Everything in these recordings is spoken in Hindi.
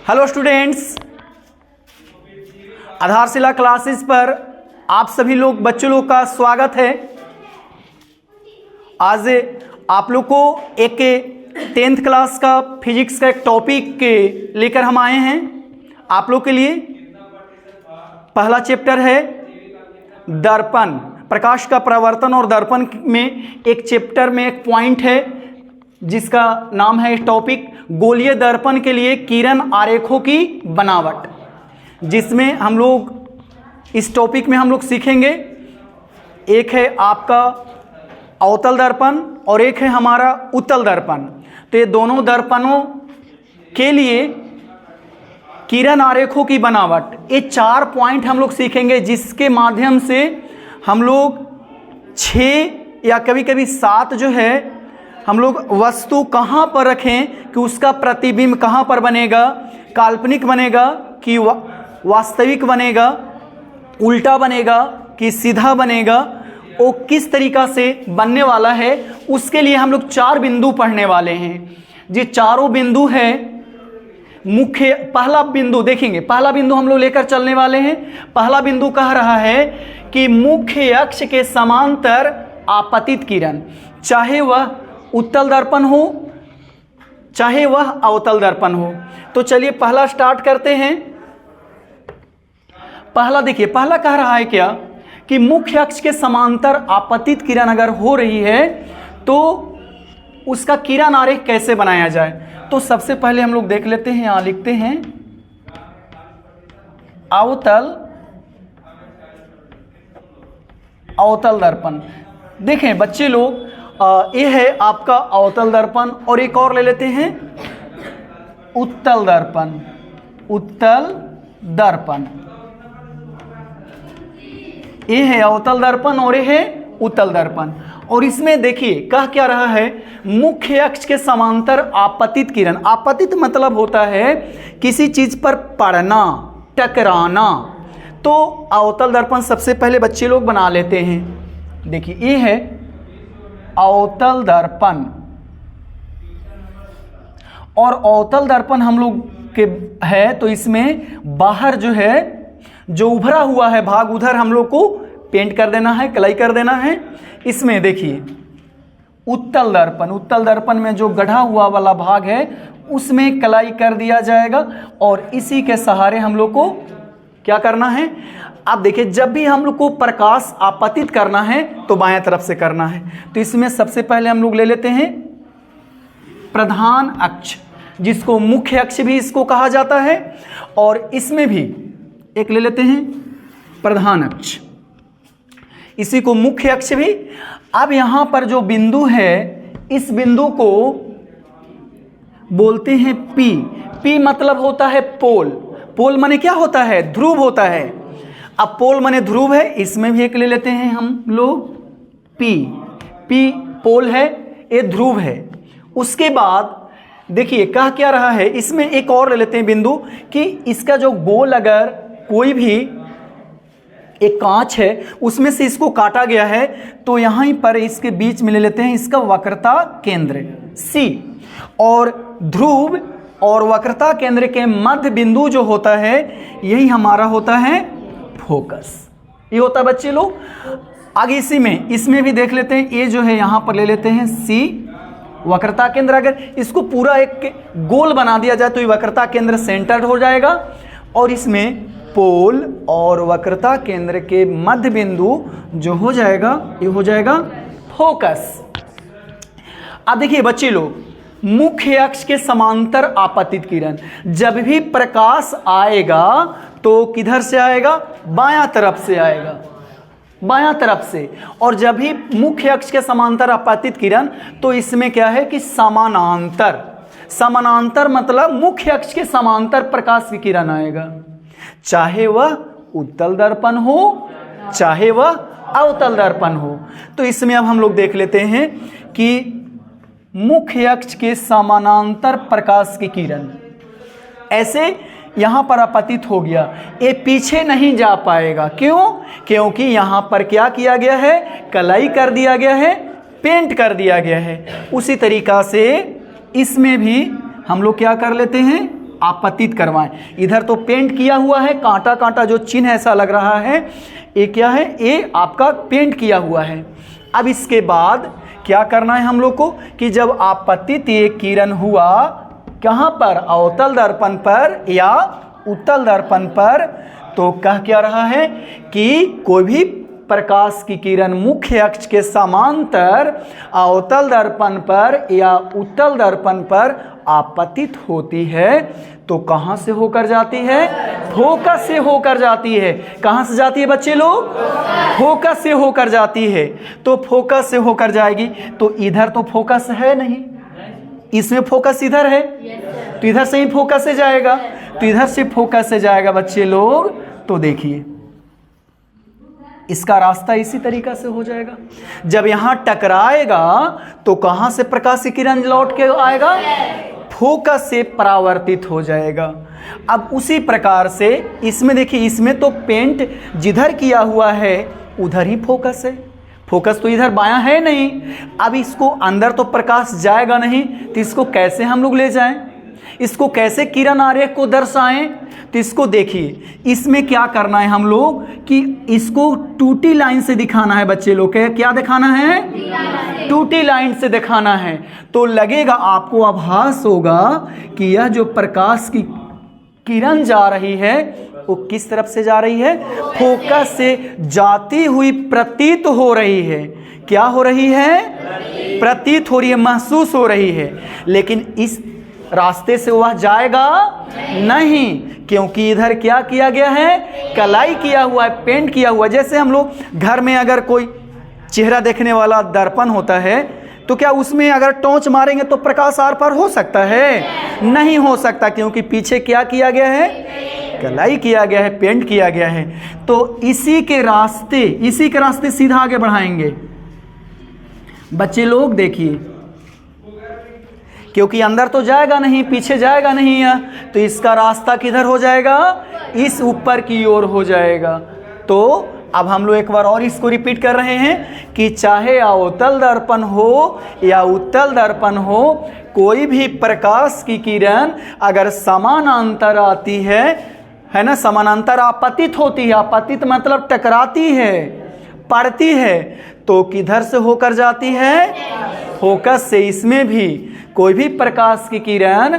हेलो स्टूडेंट्स, आधारशिला क्लासेस पर आप सभी बच्चों लोग का स्वागत है। आज आप लोग को एक 10th क्लास का फिजिक्स का एक टॉपिक लेकर हम आए हैं। आप लोग के लिए पहला चैप्टर है दर्पण, प्रकाश का परावर्तन और दर्पण में एक चैप्टर में एक पॉइंट है जिसका नाम है टॉपिक गोलीय दर्पण के लिए किरण आरेखों की बनावट, जिसमें हम लोग इस टॉपिक में हम लोग सीखेंगे। एक है आपका अवतल दर्पण और एक है हमारा उत्तल दर्पण। तो ये दोनों दर्पणों के लिए किरण आरेखों की बनावट, ये 4 पॉइंट हम लोग सीखेंगे, जिसके माध्यम से हम लोग 6 या कभी कभी 7 जो है हम लोग वस्तु कहाँ पर रखें कि उसका प्रतिबिंब कहाँ पर बनेगा, काल्पनिक बनेगा कि वास्तविक बनेगा, उल्टा बनेगा कि सीधा बनेगा, वो किस तरीका से बनने वाला है, उसके लिए हम लोग 4 बिंदु पढ़ने वाले हैं। ये चारों बिंदु है मुख्य। पहला बिंदु देखेंगे, पहला बिंदु हम लोग लेकर चलने वाले हैं। पहला बिंदु कह रहा है कि मुख्य अक्ष के समांतर आपतित किरण, चाहे वह उत्तल दर्पण हो चाहे वह अवतल दर्पण हो। तो चलिए पहला स्टार्ट करते हैं। पहला देखिए, पहला कह रहा है क्या कि मुख्य अक्ष के समांतर आपतित किरण अगर हो रही है तो उसका किरण आरेख कैसे बनाया जाए। तो सबसे पहले हम लोग देख लेते हैं, यहां लिखते हैं अवतल दर्पण। देखें बच्चे लोग, ये है आपका अवतल दर्पण और एक और ले लेते हैं उत्तल दर्पण। उत्तल दर्पण, ये है अवतल दर्पण और ये है उत्तल दर्पण। और इसमें देखिए कह क्या रहा है, मुख्य अक्ष के समांतर आपतित किरण। आपतित मतलब होता है किसी चीज पर पड़ना, टकराना। तो अवतल दर्पण सबसे पहले बच्चे लोग बना लेते हैं। देखिए ये है अवतल दर्पण, और अवतल दर्पण हम लोग के है तो इसमें बाहर जो है जो उभरा हुआ है भाग, उधर हम लोग को पेंट कर देना है, कलाई कर देना है। इसमें देखिए उत्तल दर्पण, उत्तल दर्पण में जो गढ़ा हुआ वाला भाग है उसमें कलाई कर दिया जाएगा और इसी के सहारे हम लोग को क्या करना है। आप देखिए जब भी हम लोग को प्रकाश आपतित करना है तो बाएं तरफ से करना है। तो इसमें सबसे पहले हम लोग ले लेते हैं प्रधान अक्ष, जिसको मुख्य अक्ष भी इसको कहा जाता है, और इसमें भी एक ले लेते हैं प्रधान अक्ष, इसी को मुख्य अक्ष भी। अब यहां पर जो बिंदु है इस बिंदु को बोलते हैं P। P मतलब होता है पोल। पोल माने क्या होता है, ध्रुव होता है। अब पोल माने ध्रुव है, इसमें भी एक ले लेते हैं हम लोग P। P पोल है, ये ध्रुव है। उसके बाद देखिए कह क्या रहा है, इसमें एक और ले लेते हैं बिंदु कि इसका जो गोल अगर कोई भी एक कांच है उसमें से इसको काटा गया है तो यहीं पर इसके बीच में ले लेते हैं इसका वक्रता केंद्र C। और ध्रुव और वक्रता केंद्र के मध्य बिंदु जो होता है यही हमारा होता है फोकस। ये होता है बच्चे लोग। आगे इसी में इसमें भी देख लेते हैं, ये जो है यहां पर ले लेते हैं C वक्रता केंद्र। अगर इसको पूरा एक गोल बना दिया जाए तो ये वक्रता केंद्र सेंटर्ड हो जाएगा, और इसमें पोल और वक्रता केंद्र के मध्य बिंदु जो हो जाएगा ये हो जाएगा फोकस। अब देखिए बच्चे लोग, मुख्य अक्ष के समांतर आपतित किरण, जब भी प्रकाश आएगा तो किधर से आएगा, बायां तरफ से आएगा, बायां तरफ से। और जब भी मुख्य अक्ष के समांतर आपतित किरण तो इसमें क्या है कि समानांतर, समानांतर मतलब मुख्य अक्ष के समांतर प्रकाश की किरण आएगा, चाहे वह उत्तल दर्पण हो चाहे वह अवतल दर्पण हो। तो इसमें अब हम लोग देख लेते हैं कि मुख्य अक्ष के समानांतर प्रकाश की किरण ऐसे यहां पर आपतित हो गया, ये पीछे नहीं जा पाएगा। क्यों? क्योंकि यहां पर क्या किया गया है, कलाई कर दिया गया है, पेंट कर दिया गया है। उसी तरीका से इसमें भी हम लोग क्या कर लेते हैं, आपतित करवाएं। इधर तो पेंट किया हुआ है, कांटा कांटा जो चिन्ह ऐसा लग रहा है, ये क्या है, ये आपका पेंट किया हुआ है। अब इसके बाद क्या करना है हम लोग को कि जब आपतित ये किरण हुआ कहाँ पर, अवतल दर्पण पर या उत्तल दर्पण पर, तो कह क्या रहा है कि कोई भी प्रकाश की किरण मुख्य अक्ष के समांतर अवतल दर्पण पर या उत्तल दर्पण पर आपतित होती है तो कहाँ से होकर जाती है, फोकस से होकर जाती है। कहाँ से जाती है बच्चे लोग, फोकस से होकर जाती है। तो फोकस से होकर जाएगी, तो इधर तो फोकस है नहीं, इसमें फोकस इधर है, तो इधर से ही फोकस से जाएगा, तो इधर से फोकस से जाएगा बच्चे लोग। तो देखिए इसका रास्ता इसी तरीका से हो जाएगा। जब यहां टकराएगा तो कहां से प्रकाश की किरण लौट के आएगा, फोकस से परावर्तित हो जाएगा। अब उसी प्रकार से इसमें देखिए, इसमें तो पेंट जिधर किया हुआ है उधर ही फोकस है, फोकस तो इधर बायां है नहीं। अब इसको अंदर तो प्रकाश जाएगा नहीं, तो इसको कैसे हम लोग ले जाएं, इसको कैसे किरण आरेख को दर्शाएं। तो इसको देखिए, इसमें क्या करना है हम लोग कि इसको टूटी लाइन से दिखाना है बच्चे लोग के, क्या दिखाना है, टूटी लाइन से दिखाना है। तो लगेगा आपको आभास होगा कि यह जो प्रकाश की किरण जा रही है वो किस तरफ से जा रही है, फोकस से जाती हुई प्रतीत हो रही है। क्या हो रही है, प्रतीत हो रही है, महसूस हो रही है। लेकिन इस रास्ते से वह जाएगा नहीं, क्योंकि इधर क्या किया गया है, कलाई किया हुआ है, पेंट किया हुआ है। जैसे हम लोग घर में अगर कोई चेहरा देखने वाला दर्पण होता है तो क्या उसमें अगर टॉर्च मारेंगे तो प्रकाश आर पार हो सकता है, नहीं हो सकता, क्योंकि पीछे क्या किया गया है, कलाई किया गया है, पेंट किया गया है। तो इसी के रास्ते सीधा आगे बढ़ाएंगे बच्चे लोग। देखिए, क्योंकि अंदर तो जाएगा नहीं, पीछे जाएगा नहीं है, तो इसका रास्ता किधर हो जाएगा, इस ऊपर की ओर हो जाएगा। तो अब हम लोग एक बार और इसको रिपीट कर रहे हैं कि चाहे अवतल दर्पण हो या उत्तल दर्पण हो, कोई भी प्रकाश की किरण अगर समानांतर आती है ना, समानांतर आपतित होती है, आपतित मतलब टकराती है, पड़ती है, तो किधर से होकर जाती है, फोकस से। इसमें भी कोई भी प्रकाश की किरण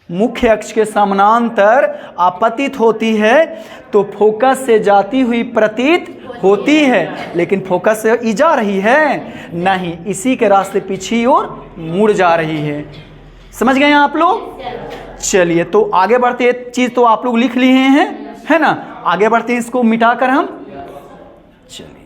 मुख्य अक्ष के समानांतर आपतित होती है तो फोकस से जाती हुई प्रतीत होती है, लेकिन फोकस से जा रही है नहीं, इसी के रास्ते पीछे और मुड़ जा रही है। समझ गए आप लोग? चलिए, तो आगे बढ़ते, एक चीज तो आप लोग लिख लिए हैं, है ना, आगे बढ़ते इसको मिटाकर हम चलिए।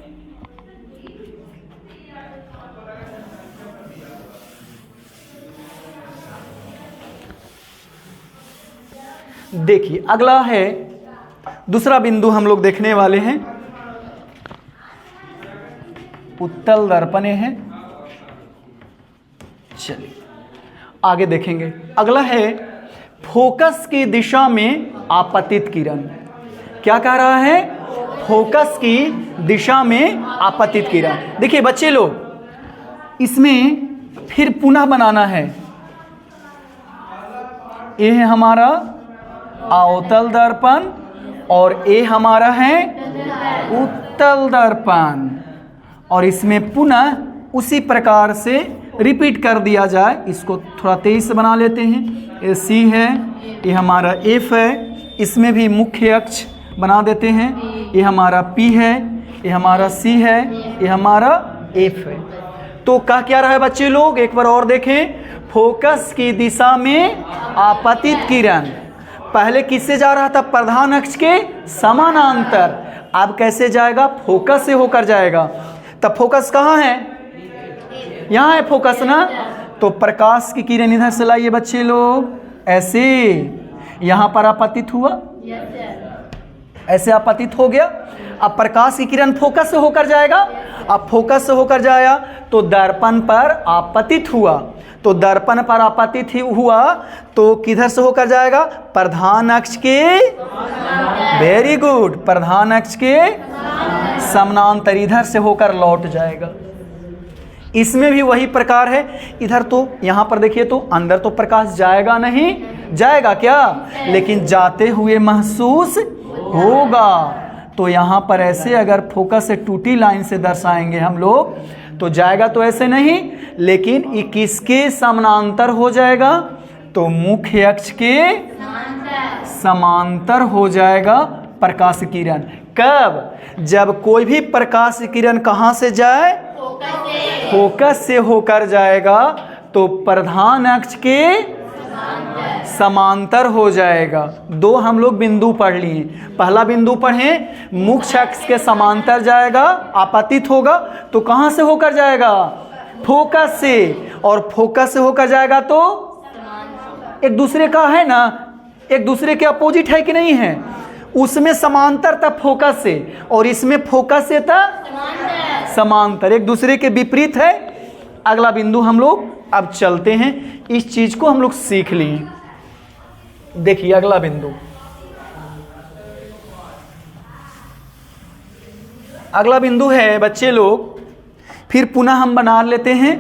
देखिए अगला है, दूसरा बिंदु हम लोग देखने वाले हैं, उत्तल दर्पण है। चलिए आगे देखेंगे। अगला है फोकस की दिशा में आपतित किरण। क्या कह रहा है, फोकस की दिशा में आपतित किरण। देखिए बच्चे लोग, इसमें फिर पुनः बनाना है। ये है हमारा अवतल दर्पण और ये हमारा है उत्तल दर्पण, और इसमें पुनः उसी प्रकार से रिपीट कर दिया जाए। इसको थोड़ा तेज से बना लेते हैं। ये सी है, ये हमारा एफ है, इसमें भी मुख्य अक्ष बना देते हैं। ये हमारा पी है, ये हमारा सी है, ये हमारा एफ है। तो कह क्या रहा है बच्चे लोग, एक बार और देखें। फोकस की दिशा में आपतित किरण पहले किससे जा रहा था, प्रधान अक्ष के समानांतर, अब कैसे जाएगा, फोकस से होकर जाएगा। तब फोकस कहाँ है, यहाँ है फोकस ना। तो प्रकाश की किरण इधर से लाइए बच्चे लोग, ऐसे यहाँ पर आपतित हुआ, ऐसे आपतित हो गया। अब प्रकाश की किरण फोकस से होकर जाएगा, अब फोकस से होकर जाया तो दर्पण पर आपतित हुआ, तो दर्पण पर आपतित ही हुआ तो किधर से होकर जाएगा, प्रधान अक्ष के, वेरी गुड, प्रधान अक्ष के समानांतर इधर से होकर लौट जाएगा। इसमें भी वही प्रकार है। इधर तो यहाँ पर देखिए तो अंदर तो प्रकाश जाएगा नहीं, जाएगा क्या, लेकिन जाते हुए महसूस होगा। तो यहाँ पर ऐसे अगर फोकस से टूटी लाइन से दर्शाएंगे हम लोग तो जाएगा तो ऐसे नहीं, लेकिन ये किसके समानांतर हो जाएगा, तो मुख्य अक्ष के समांतर हो जाएगा प्रकाश किरण। कब, जब कोई भी प्रकाश किरण कहाँ से जाए, फोकस से होकर जाएगा तो प्रधान अक्ष के समांतर हो जाएगा। दो हम लोग बिंदु पढ़ लिए। पहला बिंदु पढ़े, मुख्य अक्ष के समांतर जाएगा, आपतित होगा तो कहाँ से होकर जाएगा, फोकस से, और फोकस से होकर जाएगा तो एक दूसरे का है ना, एक दूसरे के अपोजिट है कि नहीं है, उसमें समांतर था फोकस से और इसमें फोकस से था समांतर, एक दूसरे के विपरीत है। अगला बिंदु हम लोग अब चलते हैं, इस चीज को हम लोग सीख लिए। देखिए अगला बिंदु, अगला बिंदु है बच्चे लोग, फिर पुनः हम बना लेते हैं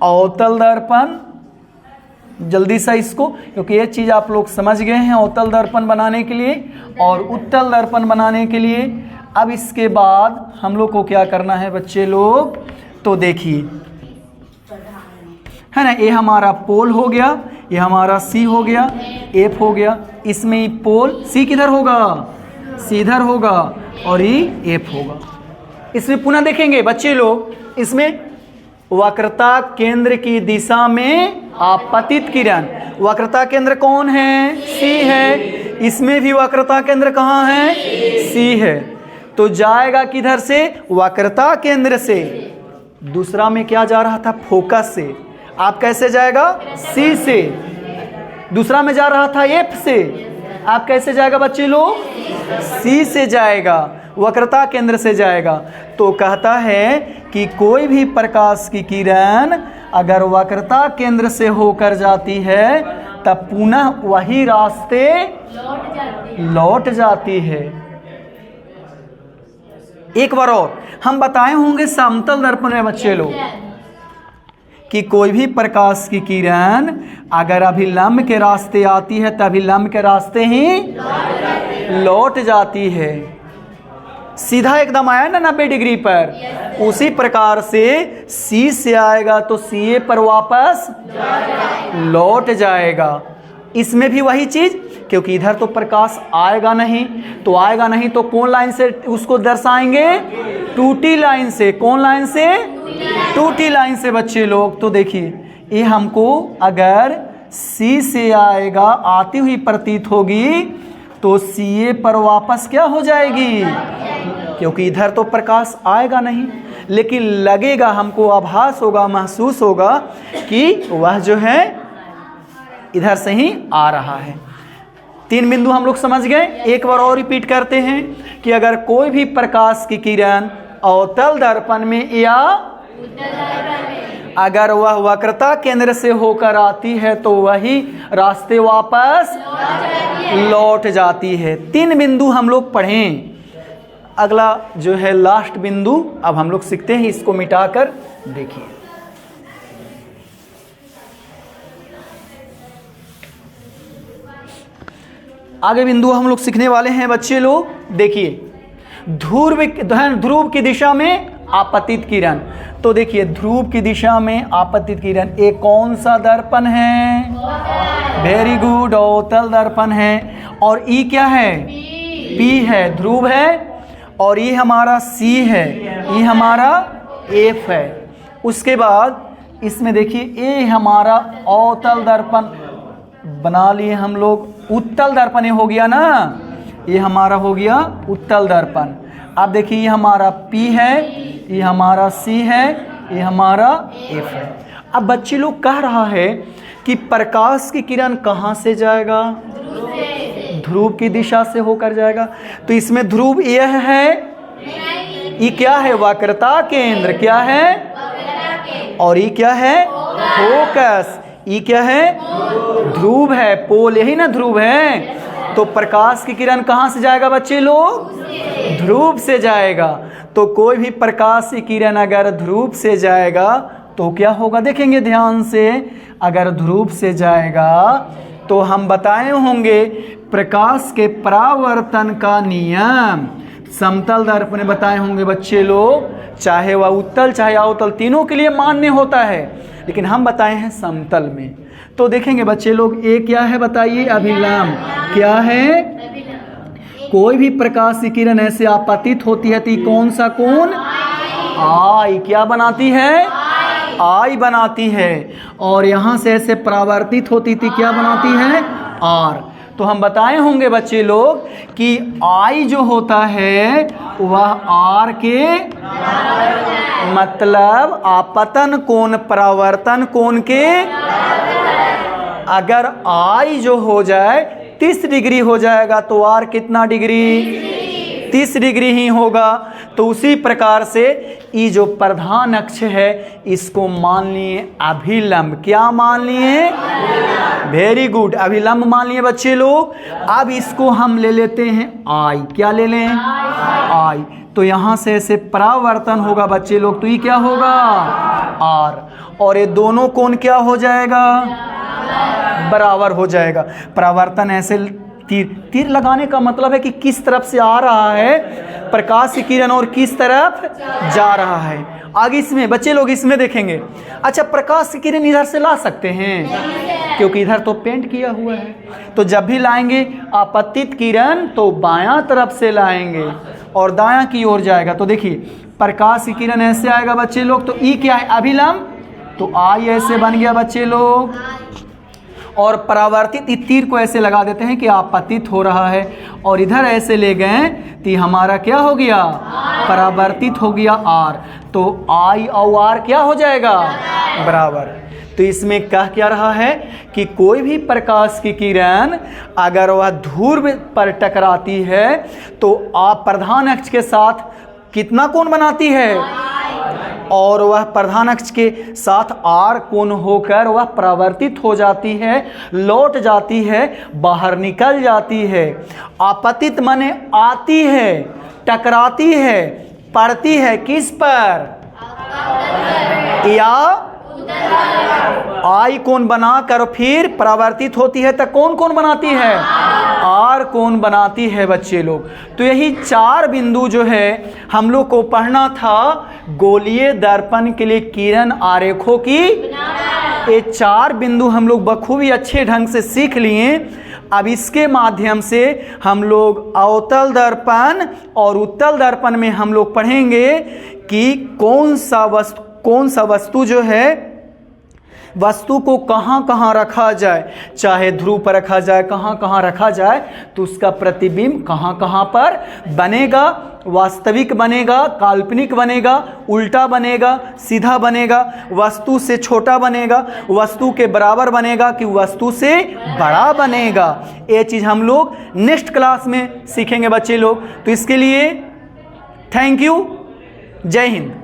अवतल दर्पण। जल्दी से इसको, क्योंकि ये चीज आप लोग समझ गए हैं अवतल दर्पण बनाने के लिए और उत्तल दर्पण बनाने के लिए। अब इसके बाद हम लोग को क्या करना है बच्चे लोग, तो देखिए है ना, ये हमारा पोल हो गया, ये हमारा सी हो गया, एफ हो गया। इसमें पोल सी किधर होगा, सी इधर होगा और ये एफ होगा। इसमें पुनः देखेंगे बच्चे लोग, इसमें वक्रता केंद्र की दिशा में आपतित किरण, वक्रता केंद्र कौन है, सी है। इसमें भी वक्रता केंद्र कहाँ है, सी है। तो जाएगा किधर से, वक्रता केंद्र से। दूसरा में क्या जा रहा था, फोकस से। आप कैसे जाएगा, सी से। दूसरा में जा रहा था एफ से, आप कैसे जाएगा बच्चे लोग, सी से जाएगा, वक्रता केंद्र से जाएगा। तो कहता है कि कोई भी प्रकाश की किरण अगर वक्रता केंद्र से होकर जाती है तब पुनः वही रास्ते लौट जाती है। एक बार और हम बताए होंगे समतल दर्पण में बच्चे लोग कि कोई भी प्रकाश की किरण अगर अभिलंब के रास्ते आती है तो अभिलंब के रास्ते ही लौट जाती है। सीधा एकदम आया ना 90 डिग्री पर, उसी प्रकार से सी से आएगा तो सी ए पर वापस लौट जाएगा। इसमें भी वही चीज, क्योंकि इधर तो प्रकाश आएगा नहीं, तो आएगा नहीं तो कौन लाइन से उसको दर्शाएंगे, टूटी लाइन से। कौन लाइन से, टूटी लाइन से बच्चे लोग। तो देखिए ये हमको अगर सी से आएगा, आती हुई प्रतीत होगी तो सी ए पर वापस क्या हो जाएगी, क्योंकि इधर तो प्रकाश आएगा नहीं, लेकिन लगेगा हमको, आभास होगा, महसूस होगा कि वह जो है इधर से ही आ रहा है। 3 बिंदु हम लोग समझ गए। एक बार और रिपीट करते हैं कि अगर कोई भी प्रकाश की किरण अवतल दर्पण में या अगर वह वक्रता केंद्र से होकर आती है तो वही रास्ते वापस लौट जाती है। 3 बिंदु हम लोग पढ़ें। अगला जो है लास्ट बिंदु अब हम लोग सीखते हैं, इसको मिटाकर देखिए। आगे बिंदु हम लोग सीखने वाले हैं बच्चे लोग। देखिए ध्रुव की दिशा में आपतित किरण। तो देखिए ध्रुव की दिशा में आपतित किरण, एक कौन सा दर्पण है, वेरी गुड, अवतल दर्पण है। और ई क्या है, पी है, ध्रुव है। और ये हमारा सी है, ये हमारा एफ है। उसके बाद इसमें देखिए ये हमारा अवतल दर्पण बना लिए हम लोग। उत्तल दर्पण हो गया ना, ये हमारा हो गया उत्तल दर्पण। अब देखिए ये हमारा P है, ये हमारा C है, ये हमारा F है। अब बच्चे लोग कह रहा है कि प्रकाश की किरण कहाँ से जाएगा, ध्रुव की दिशा से होकर जाएगा। तो इसमें ध्रुव यह है, ये क्या है, वक्रता केंद्र, क्या है, और ये क्या है, फोकस। ये क्या है, ध्रुव है, पोल, यही ना ध्रुव है। तो प्रकाश की किरण कहाँ से जाएगा बच्चे लोग, ध्रुव से जाएगा। तो कोई भी प्रकाश की किरण अगर ध्रुव से जाएगा तो तो क्या होगा देखेंगे ध्यान से। अगर ध्रुव से जाएगा तो हम बताए होंगे प्रकाश के परावर्तन का नियम समतल दर्पण में बताए होंगे बच्चे लोग, चाहे वह उत्तल चाहे अवतल तीनों के लिए मान्य होता है, लेकिन हम बताए हैं समतल में। तो देखेंगे बच्चे लोग, ये क्या है बताइए, अभिलंब। क्या है? कोई भी प्रकाश की किरण ऐसे आपतित होती है तो कौन सा कोण? आई। क्या बनाती है? आई बनाती है। और यहां से ऐसे परावर्तित होती थी, क्या बनाती है? आर। तो हम बताए होंगे बच्चे लोग कि आई जो होता है वह आर के मतलब आपतन कोण परावर्तन कोण के, अगर आई जो हो जाए 30 डिग्री हो जाएगा तो आर कितना डिग्री? 30 डिग्री ही होगा। तो उसी प्रकार से ये जो प्रधान अक्ष है इसको मान लिए अभिलंब। क्या मान लिए? वेरी गुड, अभिलंब मान लिए बच्चे लोग। अब इसको हम ले लेते हैं आई। क्या ले लें? आई। तो यहां से ऐसे परावर्तन होगा बच्चे लोग, तो ये क्या होगा? आर। और ये दोनों कोण क्या हो जाएगा? बराबर हो जाएगा। परावर्तन ऐसे तीर लगाने का मतलब है कि किस तरफ से आ रहा है प्रकाश की किरण और किस तरफ जा रहा है। आगे इसमें बच्चे लोग इसमें देखेंगे। अच्छा, प्रकाश की किरण इधर से ला सकते हैं क्योंकि इधर तो पेंट किया हुआ है, तो जब भी लाएंगे आपतित किरण तो बायां तरफ से लाएंगे और दायां की ओर जाएगा। तो देखिए प्रकाश की किरण ऐसे आएगा बच्चे लोग, तो ई क्या है? अभिलंब। तो आई ऐसे बन गया बच्चे लोग, और परावर्तित तीर को ऐसे लगा देते हैं कि आपतित हो रहा है, और इधर ऐसे ले गए तो हमारा क्या हो गया? परावर्तित हो गया आर। तो आई और आर क्या हो जाएगा? बराबर। तो इसमें कह क्या रहा है कि कोई भी प्रकाश की किरण अगर वह ध्रुव पर टकराती है तो आप प्रधान अक्ष के साथ कितना कोण बनाती है? और वह प्रधान अक्ष के साथ आर कोण होकर वह परावर्तित हो जाती है, लौट जाती है, बाहर निकल जाती है। आपतित माने आती है, टकराती है, पड़ती है किस पर? या आई कोण बनाकर फिर परावर्तित होती है, तो कौन कोण बनाती है? आर कोण बनाती है बच्चे लोग। तो यही 4 बिंदु जो है हम लोग को पढ़ना था गोलीय दर्पण के लिए किरण आरेखों की। ये 4 बिंदु हम लोग बखूबी अच्छे ढंग से सीख लिए। अब इसके माध्यम से हम लोग अवतल दर्पण और उत्तल दर्पण में हम लोग पढ़ेंगे कि कौन सा वस्तु जो है वस्तु को कहाँ कहाँ रखा जाए, चाहे ध्रुव पर रखा जाए, कहाँ कहाँ रखा जाए, तो उसका प्रतिबिंब कहाँ कहाँ पर बनेगा, वास्तविक बनेगा, काल्पनिक बनेगा, उल्टा बनेगा, सीधा बनेगा, वस्तु से छोटा बनेगा, वस्तु के बराबर बनेगा कि वस्तु से बड़ा बनेगा। ये चीज़ हम लोग नेक्स्ट क्लास में सीखेंगे बच्चे लोग। तो इसके लिए थैंक यू, जय हिंद।